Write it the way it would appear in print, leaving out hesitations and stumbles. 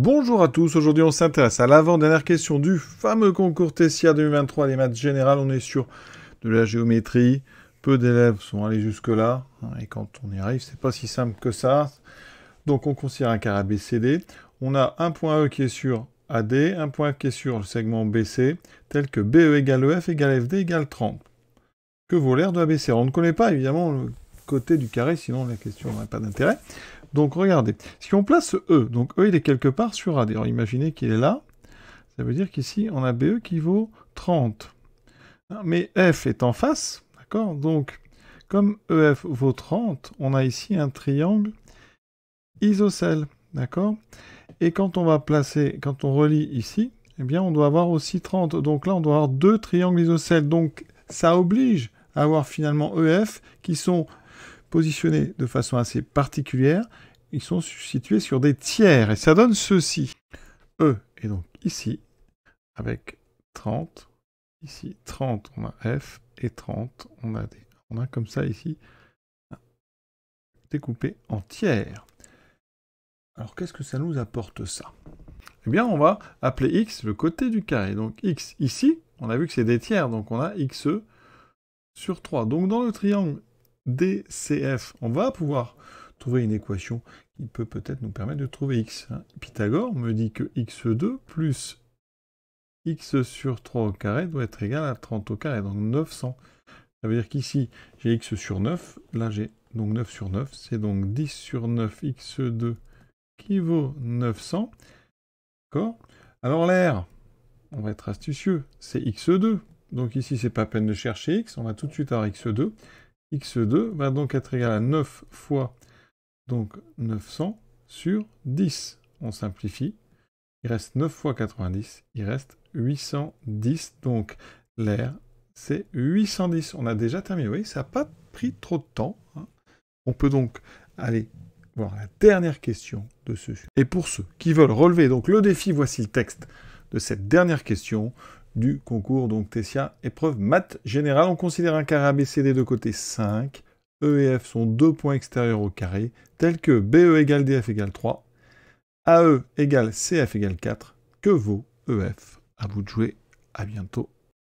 Bonjour à tous, aujourd'hui on s'intéresse à l'avant-dernière question du fameux concours Tessia 2023, les maths générales. On est sur de la géométrie, peu d'élèves sont allés jusque-là, et quand on y arrive, c'est pas si simple que ça. Donc on considère un carré ABCD, on a un point E qui est sur AD, un point F qui est sur le segment BC, tel que BE égale EF égale FD égale 30. Que vaut l'aire de ABC? Alors, on ne connaît pas évidemment le côté du carré, sinon la question n'aurait pas d'intérêt. Donc regardez, si on place E, donc E il est quelque part sur AD, alors imaginez qu'il est là, ça veut dire qu'ici on a BE qui vaut 30. Mais F est en face, d'accord? Donc comme EF vaut 30, on a ici un triangle isocèle, d'accord? Et quand on va placer, quand on relie ici, eh bien on doit avoir aussi 30. Donc là on doit avoir deux triangles isocèles, donc ça oblige à avoir finalement EF qui sont positionnés de façon assez particulière. Ils sont situés sur des tiers, et ça donne ceci. E est donc ici, avec 30. Ici, 30, on a F, et 30, on a D. On a comme ça ici, découpé en tiers. Alors qu'est-ce que ça nous apporte ça? Eh bien, on va appeler X le côté du carré. Donc X ici, on a vu que c'est des tiers, donc on a XE sur 3. Donc dans le triangle DCF, on va pouvoir trouver une équation qui peut peut-être nous permettre de trouver X. Pythagore me dit que X2 plus X sur 3 au carré doit être égal à 30 au carré, donc 900. Ça veut dire qu'ici, j'ai X sur 9, là j'ai donc 9 sur 9, c'est donc 10 sur 9 X2 qui vaut 900. D'accord? Alors l'air, on va être astucieux, c'est X2. Donc ici, c'est pas peine de chercher X, on va tout de suite avoir X2. X2 va donc être égal à 9 fois donc 900 sur 10. On simplifie. Il reste 9 fois 90, il reste 810. Donc l'air, c'est 810. On a déjà terminé. Oui, ça n'a pas pris trop de temps. On peut donc aller voir la dernière question de ce sujet. Et pour ceux qui veulent relever donc le défi, voici le texte de cette dernière question du concours donc Tessia, épreuve maths générale. On considère un carré ABCD de côté 5. E et F sont deux points extérieurs au carré, tels que BE égale DF égale 3, AE égale CF égale 4. Que vaut EF? À vous de jouer. À bientôt.